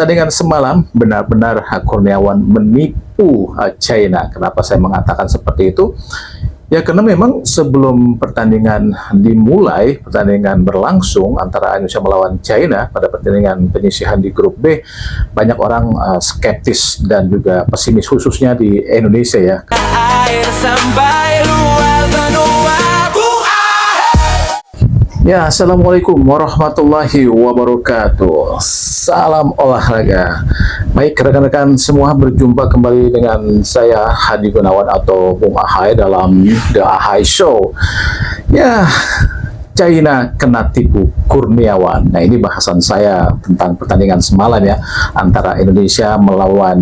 pertandingan semalam benar-benar Kurniawan menipu China. Kenapa saya mengatakan seperti itu? Ya karena memang sebelum pertandingan dimulai, pertandingan berlangsung antara Indonesia melawan China pada pertandingan penyisihan di grup B, banyak orang skeptis dan juga pesimis khususnya di Indonesia ya. Ya, Assalamualaikum warahmatullahi wabarakatuh. Salam olahraga. Baik rekan-rekan semua, berjumpa kembali dengan saya Hadi Gunawan atau Bung Ahai dalam The Ahai Show. Ya, China kena tipu Kurniawan. Nah, ini bahasan saya tentang pertandingan semalam ya, antara Indonesia melawan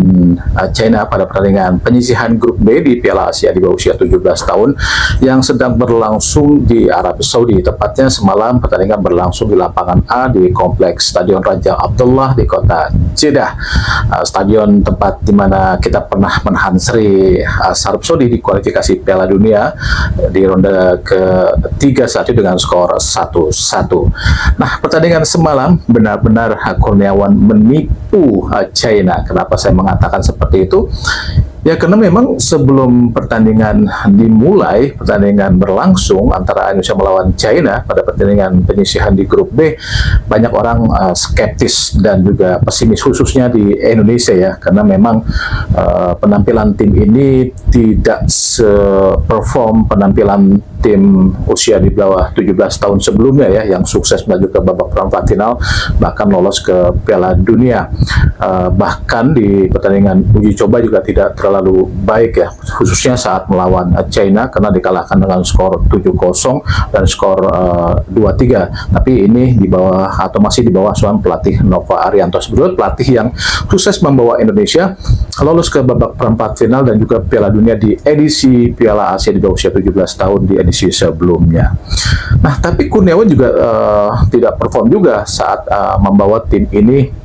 China pada pertandingan penyisihan grup B di Piala Asia di bawah usia 17 tahun yang sedang berlangsung di Arab Saudi. Tepatnya semalam pertandingan berlangsung di lapangan A di kompleks Stadion Raja Abdullah di kota Jeddah, stadion tempat di mana kita pernah menahan Sri Arab Saudi di kualifikasi Piala Dunia di ronde ketiga saat itu dengan skor 1-1. Nah, pertandingan semalam benar-benar Kurniawan menipu China. Kenapa saya mengatakan seperti itu? Ya karena memang sebelum pertandingan dimulai, pertandingan berlangsung antara Indonesia melawan China pada pertandingan penyisihan di grup B, banyak orang skeptis dan juga pesimis khususnya di Indonesia ya, karena memang penampilan tim ini tidak se-perform penampilan tim usia di bawah 17 tahun sebelumnya ya, yang sukses melaju ke babak perempat final bahkan lolos ke Piala Dunia. Bahkan di pertandingan uji coba juga tidak terlalu baik ya, khususnya saat melawan China karena dikalahkan dengan skor 7-0 dan skor 2-3. Tapi ini di bawah atau masih di bawah asuhan pelatih Nova Arianto, sebetulnya pelatih yang sukses membawa Indonesia lolos ke babak perempat final dan juga Piala Dunia di edisi Piala Asia di bawah usia 17 tahun di edisi sebelumnya. Nah, tapi Kurniawan juga tidak perform juga saat membawa tim ini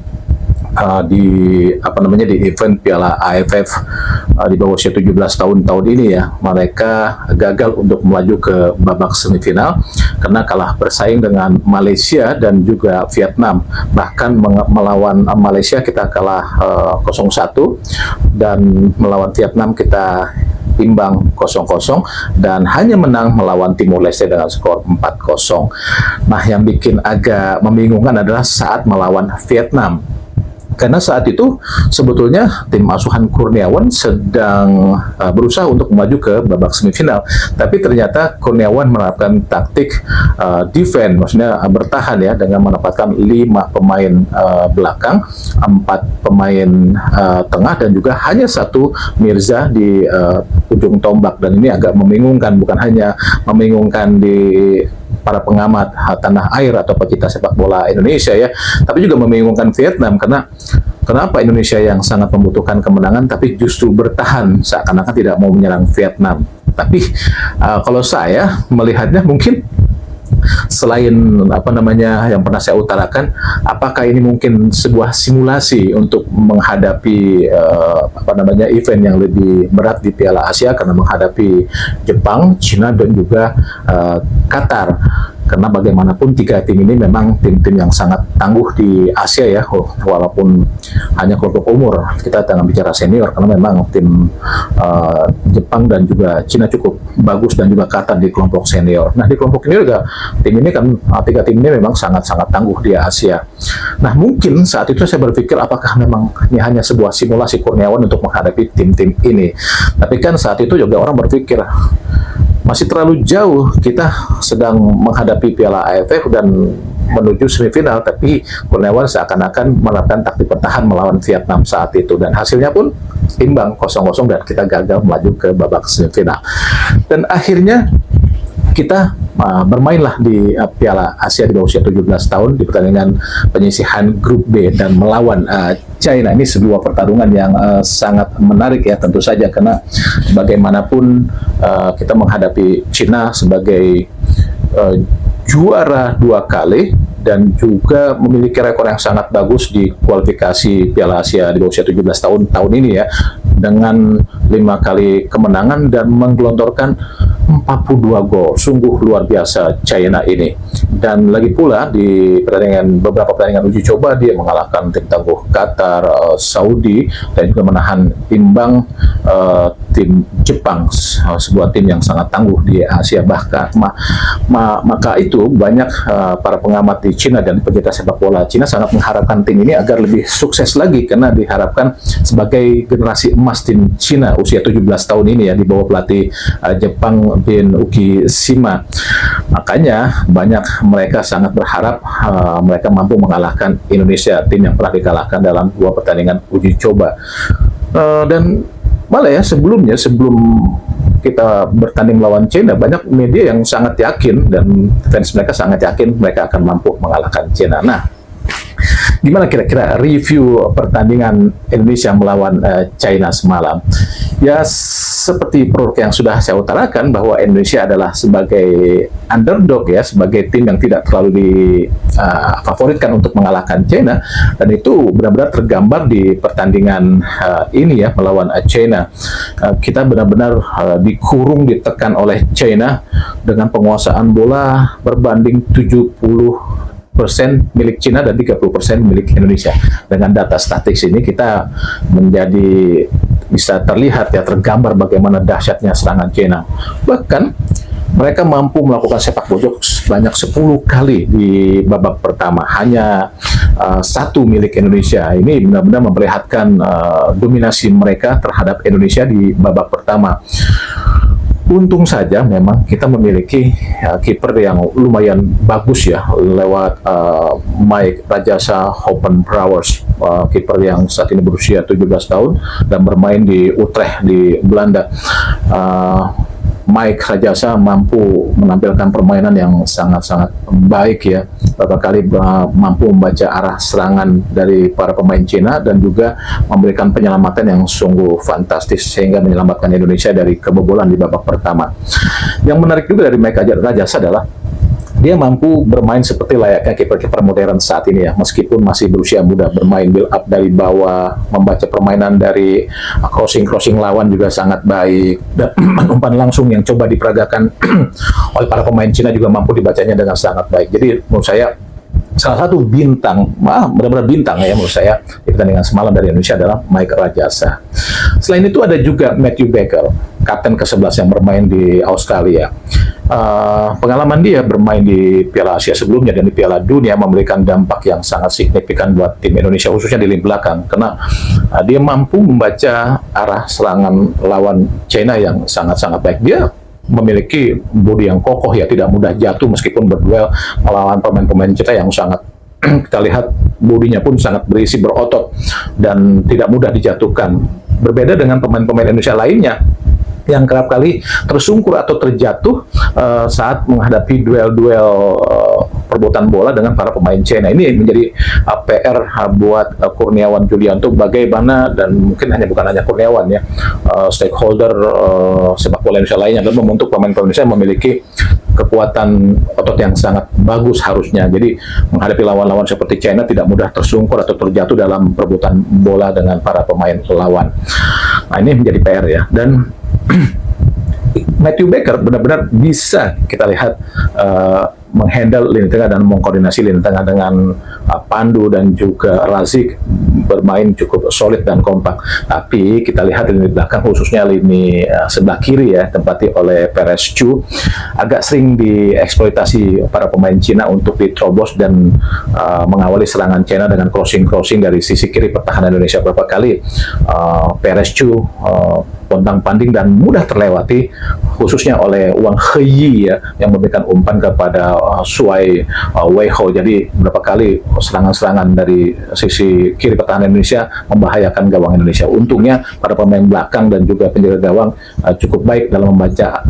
di event Piala AFF di bawah usia 17 tahun ini ya. Mereka gagal untuk melaju ke babak semifinal karena kalah bersaing dengan Malaysia dan juga Vietnam. Bahkan melawan Malaysia kita kalah 0-1 dan melawan Vietnam kita imbang 0-0 dan hanya menang melawan Timur Leste dengan skor 4-0. Nah, yang bikin agak membingungkan adalah saat melawan Vietnam. Karena saat itu sebetulnya tim asuhan Kurniawan sedang berusaha untuk maju ke babak semifinal, tapi ternyata Kurniawan menerapkan taktik defense, maksudnya bertahan ya, dengan menempatkan 5 pemain belakang, 4 pemain tengah dan juga hanya 1 Mirza di ujung tombak. Dan ini agak membingungkan, bukan hanya membingungkan di para pengamat tanah air atau pecinta sepak bola Indonesia ya, tapi juga membingungkan Vietnam karena kenapa Indonesia yang sangat membutuhkan kemenangan tapi justru bertahan seakan-akan tidak mau menyerang Vietnam. Tapi kalau saya melihatnya mungkin selain yang pernah saya utarakan, apakah ini mungkin sebuah simulasi untuk menghadapi event yang lebih berat di Piala Asia karena menghadapi Jepang, Cina dan juga Qatar. Karena bagaimanapun 3 tim ini memang tim-tim yang sangat tangguh di Asia ya, walaupun hanya kelompok umur. Kita jangan bicara senior karena memang tim Jepang dan juga Cina cukup bagus dan juga Qatar di kelompok senior. Nah, di kelompok ini juga tim ini kan 3 tim ini memang sangat-sangat tangguh di Asia. Nah, mungkin saat itu saya berpikir apakah memang ini hanya sebuah simulasi Kurniawan untuk menghadapi tim-tim ini. Tapi kan saat itu juga orang berpikir masih terlalu jauh, kita sedang menghadapi Piala AFF dan menuju semifinal, tapi Kurniawan seakan-akan menerapkan taktik bertahan melawan Vietnam saat itu dan hasilnya pun imbang 0-0 dan kita gagal melaju ke babak semifinal. Dan akhirnya kita bermainlah di Piala Asia di bawah usia 17 tahun di pertandingan penyisihan grup B dan melawan China. Ini sebuah pertarungan yang sangat menarik ya, tentu saja karena bagaimanapun kita menghadapi China sebagai juara 2 kali dan juga memiliki rekor yang sangat bagus di kualifikasi Piala Asia di bawah usia 17 tahun ini ya, dengan 5 kali kemenangan dan menggelontorkan 4 42 gol. Sungguh luar biasa China ini. Dan lagi pula di beberapa pertandingan uji coba dia mengalahkan tim tangguh Qatar, Saudi, dan juga menahan imbang tim Jepang, sebuah tim yang sangat tangguh di Asia. Bahkan maka itu banyak para pengamat di Cina dan pencinta sepak bola Cina sangat mengharapkan tim ini agar lebih sukses lagi, karena diharapkan sebagai generasi emas tim Cina usia 17 tahun ini ya, di bawah pelatih Jepang Bin Uki Shima. Makanya banyak mereka sangat berharap mereka mampu mengalahkan Indonesia, tim yang pernah dikalahkan dalam 2 pertandingan uji coba. Dan malah ya sebelum kita bertanding melawan China, banyak media yang sangat yakin dan fans mereka sangat yakin mereka akan mampu mengalahkan China. Nah, gimana kira-kira review pertandingan Indonesia melawan China semalam? Ya, seperti produk yang sudah saya utarakan, bahwa Indonesia adalah sebagai underdog ya, sebagai tim yang tidak terlalu difavoritkan untuk mengalahkan China, dan itu benar-benar tergambar di pertandingan ini ya, melawan China. Kita benar-benar dikurung, ditekan oleh China dengan penguasaan bola berbanding 70% milik Cina dan 30% milik Indonesia. Dengan data statistik ini kita bisa terlihat ya, tergambar bagaimana dahsyatnya serangan China. Bahkan mereka mampu melakukan sepak pojok sebanyak 10 kali di babak pertama, hanya 1 milik Indonesia. Ini benar-benar memperlihatkan dominasi mereka terhadap Indonesia di babak pertama. Untung saja memang kita memiliki kiper yang lumayan bagus ya, lewat Mike Rajasa Hoppenbrouwers, kiper yang saat ini berusia 17 tahun dan bermain di Utrecht di Belanda. Mike Rajasa mampu menampilkan permainan yang sangat-sangat baik ya, beberapa kali mampu membaca arah serangan dari para pemain Cina dan juga memberikan penyelamatan yang sungguh fantastis sehingga menyelamatkan Indonesia dari kebobolan di babak pertama. Yang menarik juga dari Mike Rajasa adalah dia mampu bermain seperti layaknya kiper-kiper modern saat ini ya, meskipun masih berusia muda, bermain build up dari bawah, membaca permainan dari crossing lawan juga sangat baik, dan umpan langsung yang coba diperagakan oleh para pemain Cina juga mampu dibacanya dengan sangat baik. Jadi menurut saya salah satu bintang, benar-benar bintang ya menurut saya di pertandingan semalam dari Indonesia adalah Mike Rajasa. Selain itu ada juga Matthew Baker, kapten ke-11 yang bermain di Australia. Pengalaman dia bermain di Piala Asia sebelumnya dan di Piala Dunia memberikan dampak yang sangat signifikan buat tim Indonesia, khususnya di lini belakang, karena dia mampu membaca arah serangan lawan China yang sangat-sangat baik. Dia memiliki bodi yang kokoh ya, tidak mudah jatuh meskipun berduel melawan pemain-pemain Cina yang sangat kita lihat bodinya pun sangat berisi, berotot dan tidak mudah dijatuhkan. Berbeda dengan pemain-pemain Indonesia lainnya yang kerap kali tersungkur atau terjatuh saat menghadapi duel-duel perebutan bola dengan para pemain China. Ini menjadi PR buat Kurniawan Julianto, bagaimana, dan mungkin bukan hanya Kurniawan ya, stakeholder sepak bola Indonesia lainnya, dan membentuk pemain-pemain Indonesia yang memiliki kekuatan otot yang sangat bagus harusnya. Jadi menghadapi lawan-lawan seperti China tidak mudah tersungkur atau terjatuh dalam perebutan bola dengan para pemain lawan. Nah, ini menjadi PR ya. Dan Matthew Baker benar-benar bisa kita lihat menghandle lini tengah dan mengkoordinasi lini tengah dengan Pandu dan juga Razik, bermain cukup solid dan kompak. Tapi kita lihat lini belakang, khususnya lini sebelah kiri ya, tempati oleh Perez Chu, agak sering dieksploitasi para pemain Cina untuk diterobos dan mengawali serangan China dengan crossing dari sisi kiri pertahanan Indonesia. Beberapa kali Perez Chu pontang-panting dan mudah terlewati, khususnya oleh Wang Heyi ya, yang memberikan umpan kepada Suai Weiho. Jadi beberapa kali serangan-serangan dari sisi kiri pertahanan Indonesia membahayakan gawang Indonesia. Untungnya para pemain belakang dan juga penjaga gawang cukup baik dalam membaca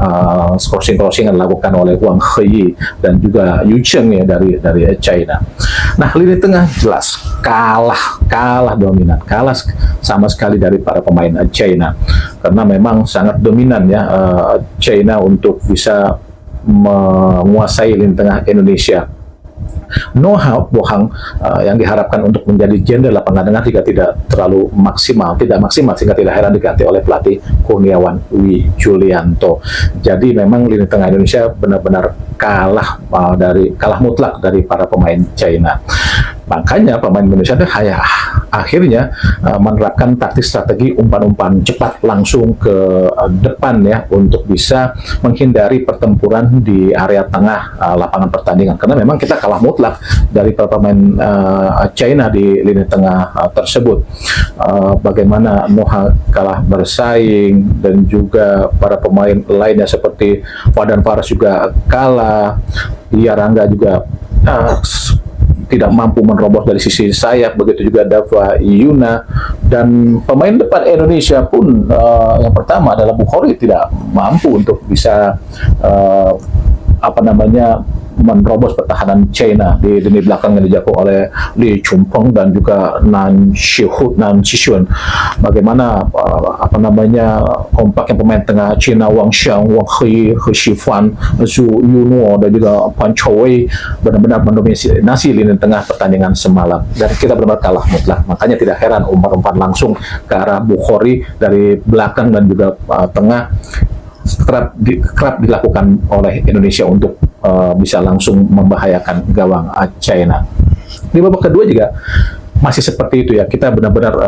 crossing yang dilakukan oleh Wang Heyi dan juga Yu Cheng ya dari China. Nah, lini tengah jelas kalah dominan, kalah sama sekali dari para pemain China, karena memang sangat dominan ya China untuk bisa menguasai lini tengah Indonesia. know-how Bohang yang diharapkan untuk menjadi jenderal lapangan tengah jika tidak terlalu tidak maksimal sehingga tidak heran diganti oleh pelatih Kurniawan Wi Julianto. Jadi memang lini tengah Indonesia benar-benar kalah mutlak dari para pemain China. Makanya pemain Indonesia itu akhirnya menerapkan taktik strategi umpan-umpan cepat langsung ke depan ya untuk bisa menghindari pertempuran di area tengah lapangan pertandingan, karena memang kita kalah mutlak dari para pemain China di lini tengah tersebut. Bagaimana Noah kalah bersaing dan juga para pemain lainnya seperti Fadan Faras juga kalah, Lia Rangga juga tidak mampu menerobos dari sisi sayap, begitu juga Dava Yuna, dan pemain depan Indonesia pun yang pertama adalah Bukhari tidak mampu untuk bisa menerobos pertahanan China di lini belakang yang dijaga oleh Li Chumpeng dan juga Nan Shixun. Bagaimana kompaknya pemain tengah China Wang Xiang, Wang He, He Shifan, Zhu Yunuo dan juga Pan Chouwei benar-benar mendominasi lini tengah pertandingan semalam, dan kita benar-benar kalah mutlak. Makanya tidak heran umpan-umpan langsung ke arah Bukhari dari belakang dan juga tengah kerap dilakukan oleh Indonesia untuk bisa langsung membahayakan gawang China. Di babak kedua juga masih seperti itu ya, kita benar-benar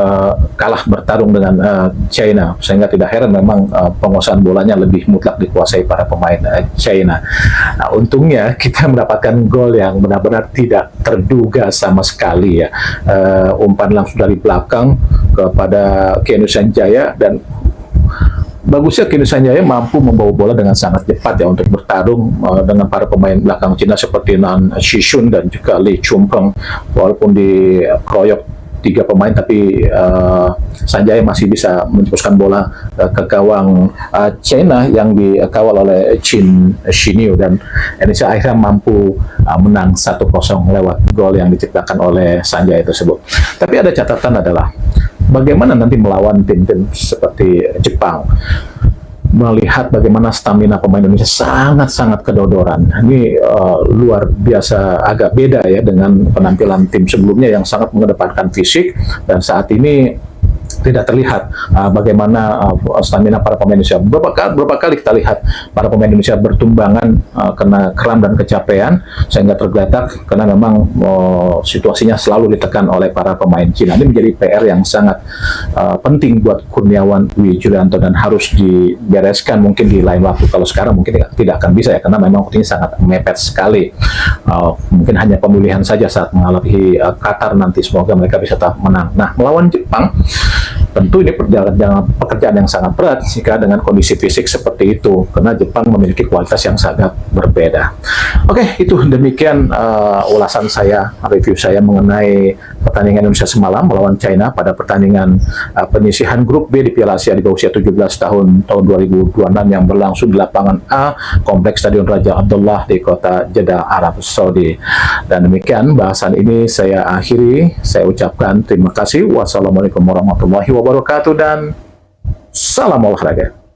kalah bertarung dengan China, sehingga tidak heran memang penguasaan bolanya lebih mutlak dikuasai para pemain China. Nah, untungnya kita mendapatkan gol yang benar-benar tidak terduga sama sekali ya, umpan langsung dari belakang kepada Kenu Sanjaya, dan bagusnya Kenu Sanjaya mampu membawa bola dengan sangat cepat ya untuk bertarung dengan para pemain belakang Cina seperti Nan Shixun dan juga Li Chumpeng. Walaupun dikeroyok 3 pemain, tapi Sanjaya masih bisa mencetuskan bola ke gawang China yang dikawal oleh Chin Shiniu, dan Indonesia akhirnya mampu menang 1-0 lewat gol yang diciptakan oleh Sanjaya tersebut. Tapi ada catatan adalah bagaimana nanti melawan tim-tim seperti Jepang. Melihat bagaimana stamina pemain Indonesia sangat-sangat kedodoran. Ini luar biasa, agak beda ya dengan penampilan tim sebelumnya yang sangat mengedepankan fisik, dan saat ini tidak terlihat bagaimana stamina para pemain Indonesia. Berapa kali kita lihat para pemain Indonesia bertumbangan kena kram dan kecapean sehingga tergeletak karena memang situasinya selalu ditekan oleh para pemain Cina. Ini menjadi PR yang sangat penting buat Kurniawan Wi Julianto dan harus dibereskan mungkin di lain waktu. Kalau sekarang mungkin tidak akan bisa ya, karena memang waktunya sangat mepet sekali. Mungkin hanya pemulihan saja saat menghadapi Qatar nanti, semoga mereka bisa tetap menang. Nah, melawan Jepang tentu ini pekerjaan yang sangat berat jika dengan kondisi fisik seperti itu, karena Jepang memiliki kualitas yang sangat berbeda. Oke, itu demikian ulasan saya, review saya mengenai pertandingan Indonesia semalam melawan China pada pertandingan penyisihan grup B di Piala Asia di bawah usia 17 tahun 2026 yang berlangsung di lapangan A Kompleks Stadion Raja Abdullah di kota Jeddah, Arab Saudi. Dan demikian bahasan ini saya akhiri. Saya ucapkan terima kasih. Wassalamualaikum warahmatullahi wabarakatuh dan salam olahraga.